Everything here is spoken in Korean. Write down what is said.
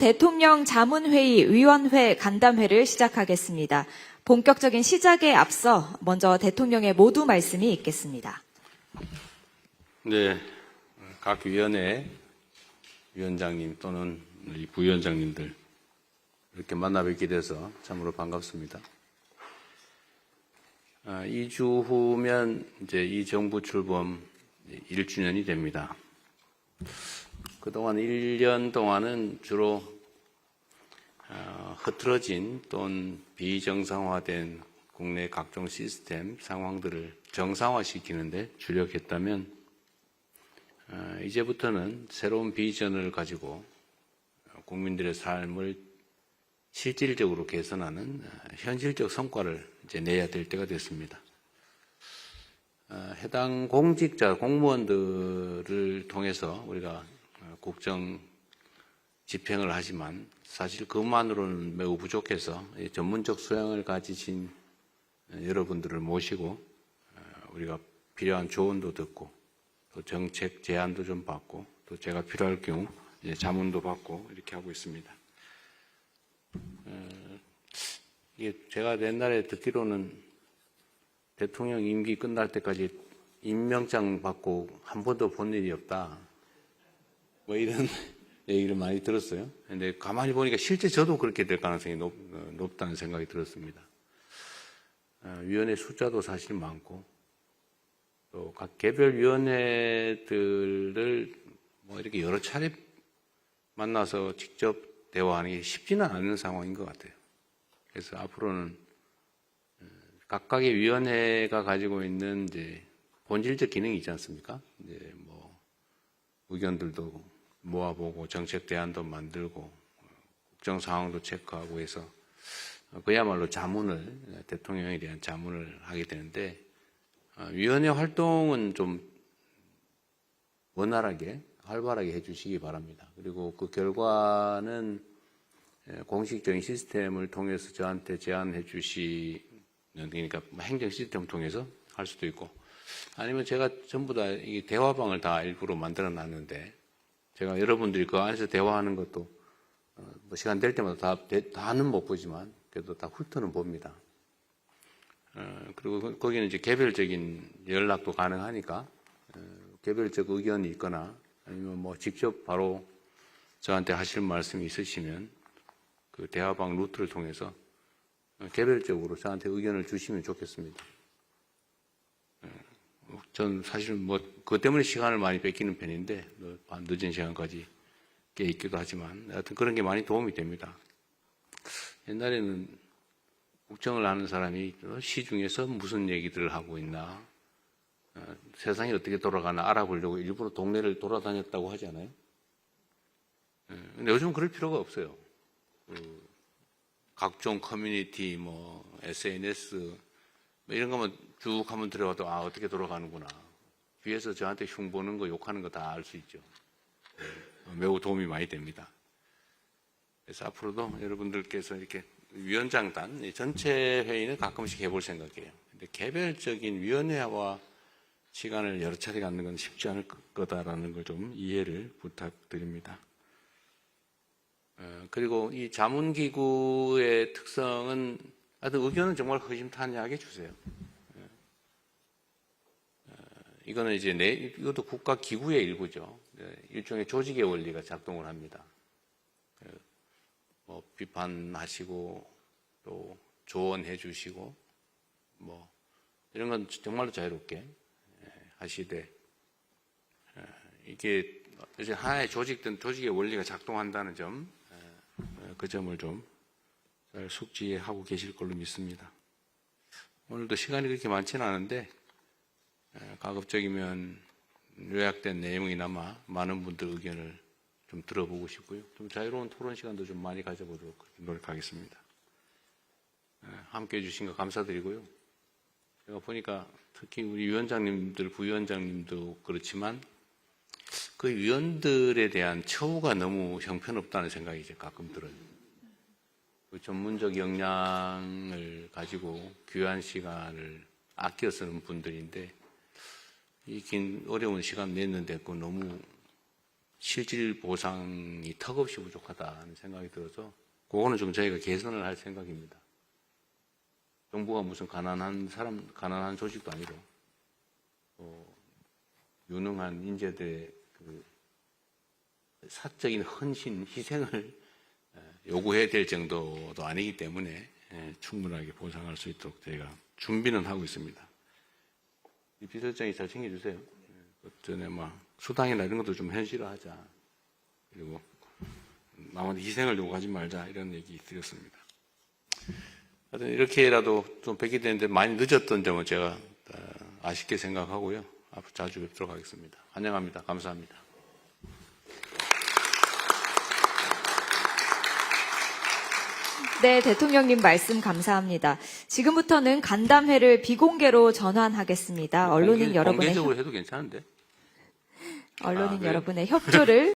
대통령 자문회의 위원회 간담회를 시작하겠습니다. 본격적인 시작에 앞서 먼저 대통령의 모두 말씀이 있겠습니다. 네, 각 위원회 위원장님 또는 이 부위원장님들 이렇게 만나 뵙게 돼서 참으로 반갑습니다. 2주 후면 이제 이 정부 출범 1주년이 됩니다. 그동안 1년 동안은 주로 흐트러진 또는 비정상화된 국내 각종 시스템 상황들을 정상화시키는데 주력했다면 이제부터는 새로운 비전을 가지고 국민들의 삶을 실질적으로 개선하는 현실적 성과를 이제 내야 될 때가 됐습니다. 해당 공직자, 공무원들을 통해서 우리가 국정 집행을 하지만 사실 그것만으로는 매우 부족해서 전문적 소양을 가지신 여러분들을 모시고 우리가 필요한 조언도 듣고 또 정책 제안도 좀 받고 또 제가 필요할 경우 이제 자문도 받고 이렇게 하고 있습니다. 이게 제가 옛날에 듣기로는 대통령 임기 끝날 때까지 임명장 받고 한 번도 본 일이 없다. 뭐 이런 얘기를 많이 들었어요. 근데 가만히 보니까 실제 저도 그렇게 될 가능성이 높다는 생각이 들었습니다. 위원회 숫자도 사실 많고 또 각 개별 위원회들을 뭐 이렇게 여러 차례 만나서 직접 대화하는 게 쉽지는 않은 상황인 것 같아요. 그래서 앞으로는 각각의 위원회가 가지고 있는 이제 본질적 기능이 있지 않습니까? 이제 뭐 의견들도 모아보고 정책 대안도 만들고 국정 상황도 체크하고 해서 그야말로 자문을 대통령에 대한 자문을 하게 되는데 위원회 활동은 좀 원활하게 활발하게 해주시기 바랍니다. 그리고 그 결과는 공식적인 시스템을 통해서 저한테 제안해 주시는 그러니까 행정 시스템을 통해서 할 수도 있고 아니면 제가 전부 다 이 대화방을 다 일부러 만들어 놨는데 제가 여러분들이 그 안에서 대화하는 것도 뭐 시간 될 때마다 다는 못 보지만 그래도 다 훑어는 봅니다. 그리고 거기는 이제 개별적인 연락도 가능하니까 개별적 의견이 있거나 아니면 뭐 직접 바로 저한테 하실 말씀이 있으시면 그 대화방 루트를 통해서 개별적으로 저한테 의견을 주시면 좋겠습니다. 전 사실 뭐 그것 때문에 시간을 많이 뺏기는 편인데 늦은 시간까지 깨 있기도 하지만 하여튼 그런 게 많이 도움이 됩니다. 옛날에는 국정을 하는 사람이 시중에서 무슨 얘기들을 하고 있나 세상이 어떻게 돌아가나 알아보려고 일부러 동네를 돌아다녔다고 하지 않아요? 근데 요즘은 그럴 필요가 없어요. 각종 커뮤니티, 뭐 SNS 뭐 이런 것만 쭉 한번 들어가도 어떻게 돌아가는구나. 뒤에서 저한테 흉 보는 거 욕하는 거 다 알 수 있죠. 매우 도움이 많이 됩니다. 그래서 앞으로도 여러분들께서 이렇게 위원장단 전체 회의는 가끔씩 해볼 생각이에요. 근데 개별적인 위원회와 시간을 여러 차례 갖는 건 쉽지 않을 거다라는 걸 좀 이해를 부탁드립니다. 그리고 이 자문기구의 특성은 하여튼 의견은 정말 허심탄회하게 주세요. 이거는 이제 이것도 국가기구의 일부죠. 일종의 조직의 원리가 작동을 합니다. 뭐 비판하시고 또 조언해 주시고 뭐 이런 건 정말로 자유롭게 하시되 이게 이제 하나의 조직의 원리가 작동한다는 점, 그 점을 좀 잘 숙지하고 계실 걸로 믿습니다. 오늘도 시간이 그렇게 많지는 않은데 가급적이면 요약된 내용이나마 많은 분들 의견을 좀 들어보고 싶고요. 좀 자유로운 토론 시간도 좀 많이 가져보도록 노력하겠습니다. 함께 해주신 거 감사드리고요. 제가 보니까 특히 우리 위원장님들, 부위원장님도 그렇지만 그 위원들에 대한 처우가 너무 형편없다는 생각이 이제 가끔 들어요. 그 전문적 역량을 가지고 귀한 시간을 아껴 쓰는 분들인데 이 긴 어려운 시간 냈는데 그 너무 실질 보상이 턱없이 부족하다는 생각이 들어서 그거는 좀 저희가 개선을 할 생각입니다. 정부가 무슨 가난한 조직도 아니고 유능한 인재들의 그 사적인 헌신, 희생을 요구해야 될 정도도 아니기 때문에 충분하게 보상할 수 있도록 저희가 준비는 하고 있습니다. 이 비서장이 잘 챙겨주세요. 전에 수당이나 이런 것도 좀 현실화하자. 그리고 남한테 희생을 요구하지 말자 이런 얘기 드렸습니다. 하여튼 이렇게라도 좀 뵙게 되는데 많이 늦었던 점은 제가 아쉽게 생각하고요. 앞으로 자주 뵙도록 하겠습니다. 환영합니다. 감사합니다. 네, 대통령님 말씀 감사합니다. 지금부터는 간담회를 비공개로 전환하겠습니다. 언론인 여러분의 공개적으로 해도 괜찮은데? 언론인 그래요? 여러분의 협조를